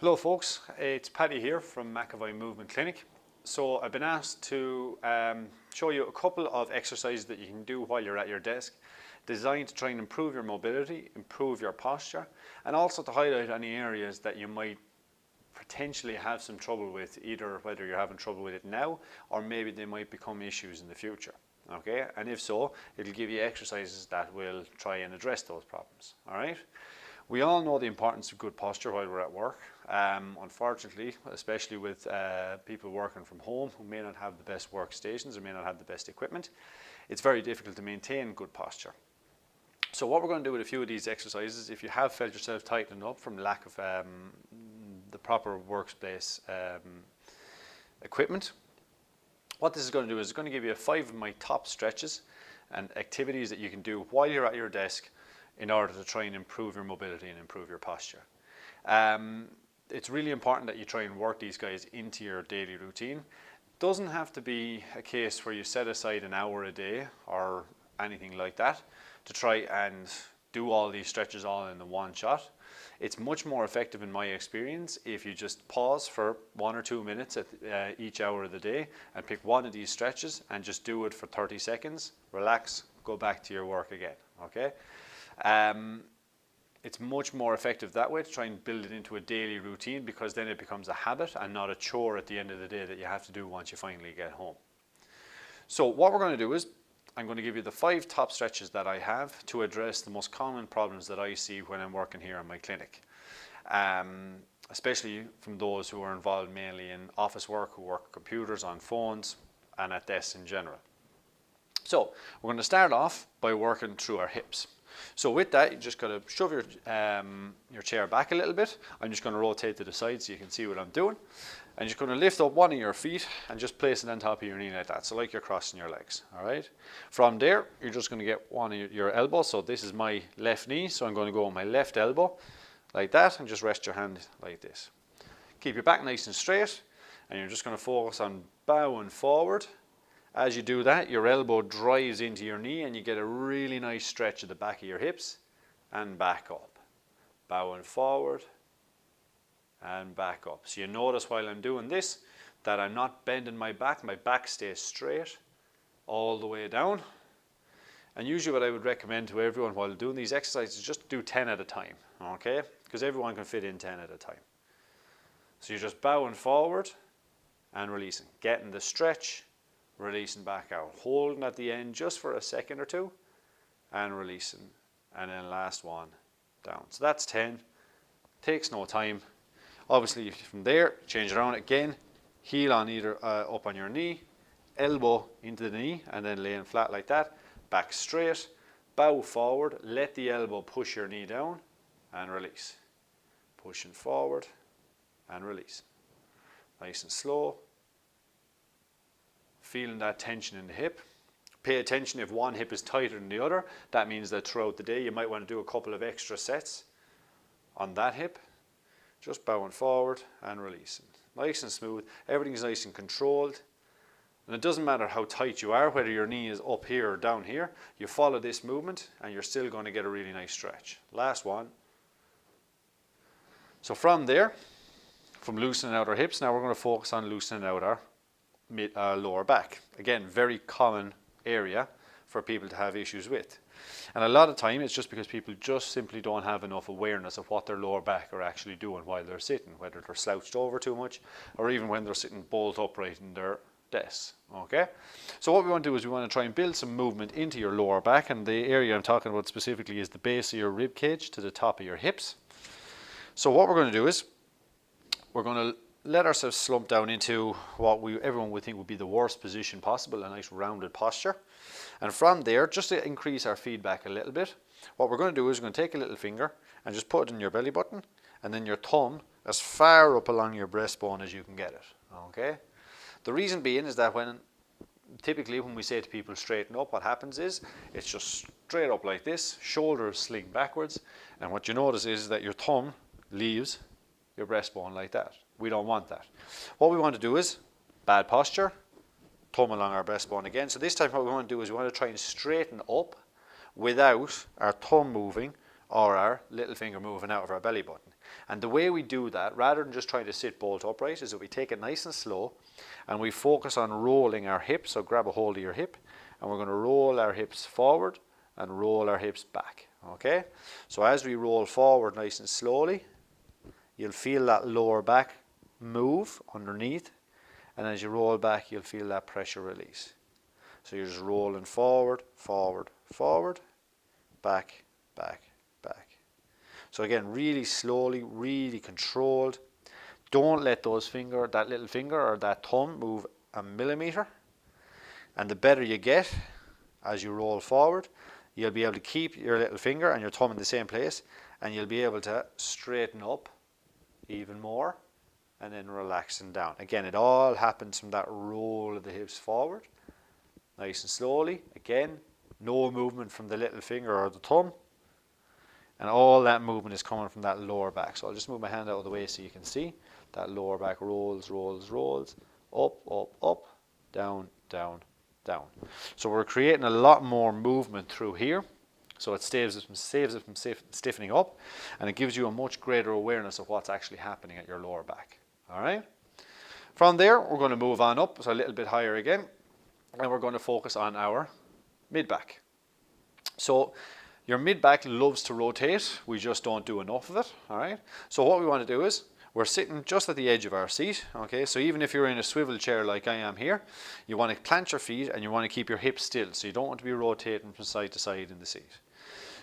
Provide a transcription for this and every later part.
Hello folks, it's Paddy here from McAvoy Movement Clinic. So I've been asked to show you a couple of exercises that you can do while you're at your desk, designed to try and improve your mobility, improve your posture, and also to highlight any areas that you might potentially have some trouble with, either whether you're having trouble with it now or maybe they might become issues in the future. Okay, and if so, it'll give you exercises that will try and address those problems. All right. We all know the importance of good posture while we're at work. Unfortunately, especially with people working from home who may not have the best workstations or may not have the best equipment, it's very difficult to maintain good posture. So what we're going to do with a few of these exercises, if you have felt yourself tightening up from lack of the proper workspace equipment, what this is going to do is it's going to give you 5 of my top stretches and activities that you can do while you're at your desk in order to try and improve your mobility and improve your posture. It's really important that you try and work these guys into your daily routine. Doesn't have to be a case where you set aside an hour a day or anything like that to try and do all these stretches all in the one shot. It's much more effective in my experience if you just pause for 1 or 2 minutes at each hour of the day and pick one of these stretches and just do it for 30 seconds, relax, go back to your work again, okay? It's much more effective that way to try and build it into a daily routine, because then it becomes a habit and not a chore at the end of the day that you have to do once you finally get home. So what we're going to do is I'm going to give you the 5 top stretches that I have to address the most common problems that I see when I'm working here in my clinic, especially from those who are involved mainly in office work, who work computers, on phones and at desks in general. So we're going to start off by working through our hips. So with that, you just got to shove your chair back a little bit. I'm just going to rotate to the side so you can see what I'm doing. And you're going to lift up one of your feet and just place it on top of your knee like that. So like you're crossing your legs, all right? From there, you're just going to get one of your elbows. So this is my left knee. So I'm going to go on my left elbow like that and just rest your hand like this. Keep your back nice and straight. And you're just going to focus on bowing forward. As you do that, your elbow drives into your knee and you get a really nice stretch at the back of your hips and back up. Bowing forward and back up. So you notice while I'm doing this that I'm not bending my back stays straight all the way down. And usually what I would recommend to everyone while doing these exercises is just do 10 at a time, okay? Because everyone can fit in 10 at a time. So you're just bowing forward and releasing, getting the stretch, releasing back out, holding at the end just for a second or two and releasing, and then last one down. So that's 10, takes no time. Obviously from there, change it around again, heel on either up on your knee, elbow into the knee and then laying flat like that, back straight, bow forward, let the elbow push your knee down and release. Pushing forward and release. Nice and slow. Feeling that tension in the hip. Pay attention if one hip is tighter than the other. That means that throughout the day you might want to do a couple of extra sets on that hip. Just bowing forward and releasing. Nice and smooth. Everything's nice and controlled. And it doesn't matter how tight you are, whether your knee is up here or down here. You follow this movement and you're still going to get a really nice stretch. Last one. So from there, from loosening out our hips, now we're going to focus on loosening out our lower back. Again, very common area for people to have issues with. And a lot of time it's just because people just simply don't have enough awareness of what their lower back are actually doing while they're sitting, whether they're slouched over too much or even when they're sitting bolt upright in their desks. Okay, so what we want to do is we want to try and build some movement into your lower back, and the area I'm talking about specifically is the base of your rib cage to the top of your hips. So what we're going to do is we're going to let ourselves slump down into what everyone would think would be the worst position possible, a nice rounded posture. And from there, just to increase our feedback a little bit, what we're going to do is we're going to take a little finger and just put it in your belly button and then your thumb as far up along your breastbone as you can get it, okay? The reason being is that typically when we say to people straighten up, what happens is it's just straight up like this, shoulders sling backwards, and what you notice is that your thumb leaves your breastbone like that. We don't want that. What we want to do is bad posture, thumb along our breastbone again. So this time what we want to do is we want to try and straighten up without our thumb moving or our little finger moving out of our belly button. And the way we do that, rather than just trying to sit bolt upright, is that we take it nice and slow and we focus on rolling our hips. So grab a hold of your hip and we're going to roll our hips forward and roll our hips back. Okay? So as we roll forward nice and slowly, you'll feel that lower back move underneath. And as you roll back, you'll feel that pressure release. So you're just rolling forward, forward, forward, back, back, back. So again, really slowly, really controlled. Don't let that little finger or that thumb move a millimeter. And the better you get as you roll forward, you'll be able to keep your little finger and your thumb in the same place, and you'll be able to straighten up even more and then relaxing down. Again, it all happens from that roll of the hips forward, nice and slowly. Again, no movement from the little finger or the thumb. And all that movement is coming from that lower back. So I'll just move my hand out of the way so you can see. That lower back rolls, rolls, rolls, up, up, up, down, down, down. So we're creating a lot more movement through here. So it saves it from stiffening up, and it gives you a much greater awareness of what's actually happening at your lower back. All right? From there, we're going to move on up, so a little bit higher again, and we're going to focus on our mid-back. So your mid-back loves to rotate. We just don't do enough of it. All right? So what we want to do is, we're sitting just at the edge of our seat, okay? So even if you're in a swivel chair like I am here, you want to plant your feet and you want to keep your hips still, so you don't want to be rotating from side to side in the seat.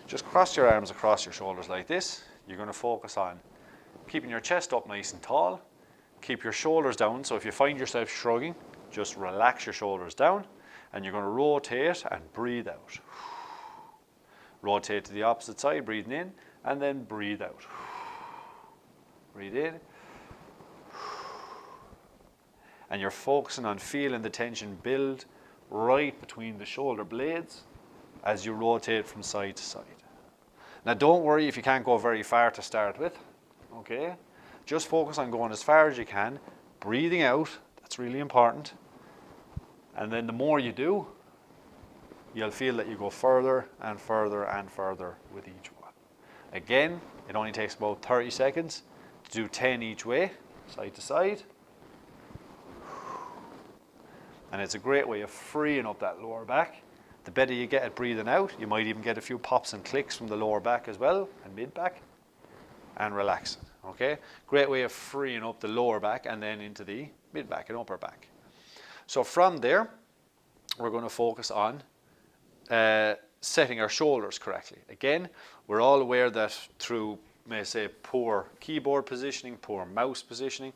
Just cross your arms across your shoulders like this. You're going to focus on keeping your chest up nice and tall. Keep your shoulders down, so if you find yourself shrugging, just relax your shoulders down, and you're going to rotate and breathe out. Rotate to the opposite side, breathing in, and then breathe out. Breathe in. And you're focusing on feeling the tension build right between the shoulder blades as you rotate from side to side. Now don't worry if you can't go very far to start with, okay? Just focus on going as far as you can, breathing out, that's really important. And then the more you do, you'll feel that you go further and further and further with each one. Again, it only takes about 30 seconds to do 10 each way, side to side. And it's a great way of freeing up that lower back. The better you get at breathing out, you might even get a few pops and clicks from the lower back as well, and mid-back, and relaxing, okay? Great way of freeing up the lower back and then into the mid-back and upper back. So from there, we're going to focus on setting our shoulders correctly. Again, we're all aware that through, may say, poor keyboard positioning, poor mouse positioning,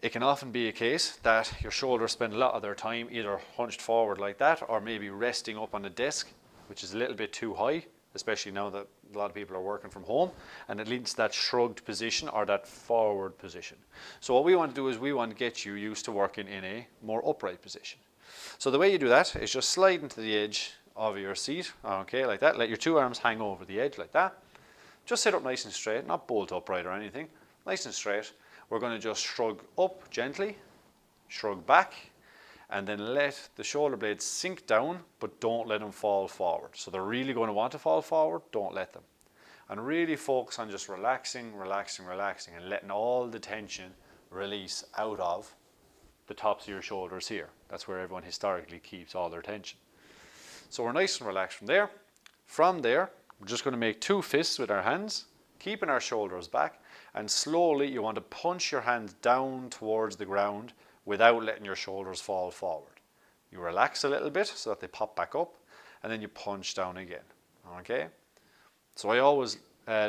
it can often be a case that your shoulders spend a lot of their time either hunched forward like that or maybe resting up on a desk, which is a little bit too high, especially now that a lot of people are working from home, and it leads to that shrugged position or that forward position. So what we want to do is we want to get you used to working in a more upright position. So the way you do that is just slide into the edge of your seat, okay, like that. Let your two arms hang over the edge like that. Just sit up nice and straight, not bolt upright or anything, nice and straight. We're going to just shrug up gently, shrug back, and then let the shoulder blades sink down, but don't let them fall forward. So they're really going to want to fall forward, don't let them. And really focus on just relaxing, relaxing, relaxing, and letting all the tension release out of the tops of your shoulders here. That's where everyone historically keeps all their tension. So we're nice and relaxed from there. From there, we're just going to make two fists with our hands, keeping our shoulders back, and slowly you want to punch your hands down towards the ground without letting your shoulders fall forward. You relax a little bit so that they pop back up, and then you punch down again, okay? So I always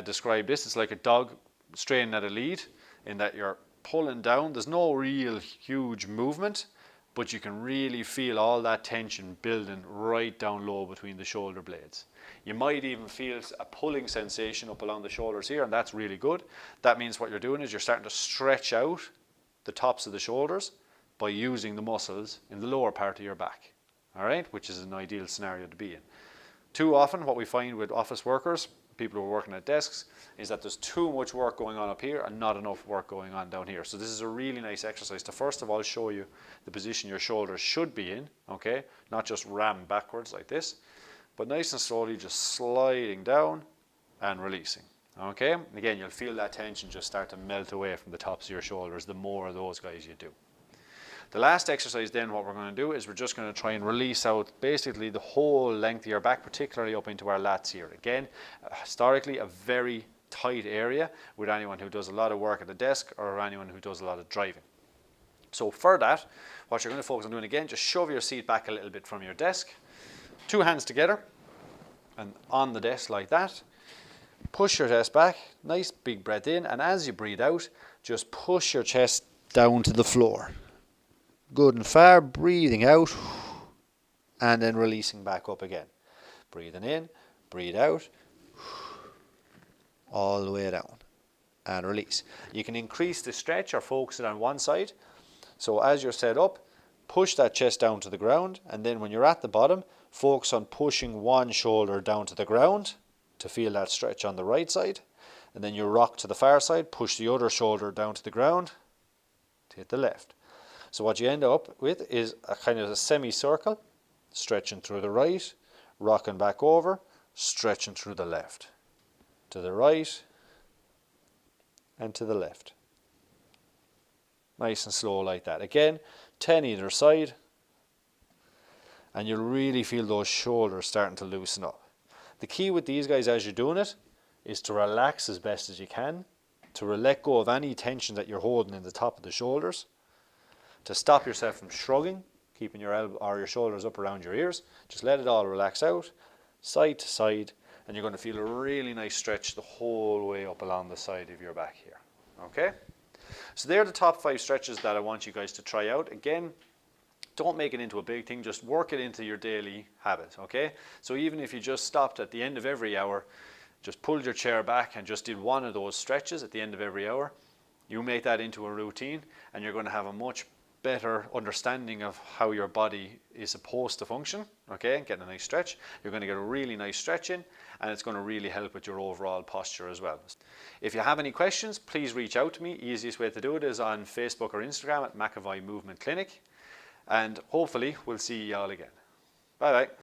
describe this, it's like a dog straining at a lead, in that you're pulling down. There's no real huge movement, but you can really feel all that tension building right down low between the shoulder blades. You might even feel a pulling sensation up along the shoulders here, and that's really good. That means what you're doing is you're starting to stretch out the tops of the shoulders by using the muscles in the lower part of your back, all right, which is an ideal scenario to be in. Too often what we find with office workers, people who are working at desks, is that there's too much work going on up here and not enough work going on down here. So this is a really nice exercise to first of all show you the position your shoulders should be in, okay? Not just ram backwards like this, but nice and slowly just sliding down and releasing. Okay, again, you'll feel that tension just start to melt away from the tops of your shoulders the more of those guys you do. The last exercise then, what we're going to do is we're just going to try and release out basically the whole length of your back, particularly up into our lats here. Again, historically a very tight area with anyone who does a lot of work at the desk or anyone who does a lot of driving. So for that, what you're going to focus on doing again, just shove your seat back a little bit from your desk, 2 hands together and on the desk like that. Push your chest back, nice big breath in, and as you breathe out, just push your chest down to the floor. Good and far, breathing out, and then releasing back up again. Breathing in, breathe out, all the way down, and release. You can increase the stretch or focus it on one side. So as you're set up, push that chest down to the ground, and then when you're at the bottom, focus on pushing one shoulder down to the ground to feel that stretch on the right side, and then you rock to the far side, push the other shoulder down to the ground to hit the left. So what you end up with is a kind of a semicircle, stretching through the right, rocking back over, stretching through the left, to the right and to the left. Nice and slow like that. Again, 10 either side, and you'll really feel those shoulders starting to loosen up. The key with these guys as you're doing it is to relax as best as you can, to let go of any tension that you're holding in the top of the shoulders, to stop yourself from shrugging, keeping your elbow or your shoulders up around your ears. Just let it all relax out, side to side, and you're going to feel a really nice stretch the whole way up along the side of your back here. Okay? So they're the top 5 stretches that I want you guys to try out. Again, don't make it into a big thing, just work it into your daily habit, okay? So even if you just stopped at the end of every hour, just pulled your chair back and just did one of those stretches at the end of every hour, you make that into a routine and you're going to have a much better understanding of how your body is supposed to function, okay? Getting a nice stretch. You're going to get a really nice stretch in, and it's going to really help with your overall posture as well. If you have any questions, please reach out to me. Easiest way to do it is on Facebook or Instagram at McAvoy Movement Clinic. And hopefully we'll see you all again. Bye bye.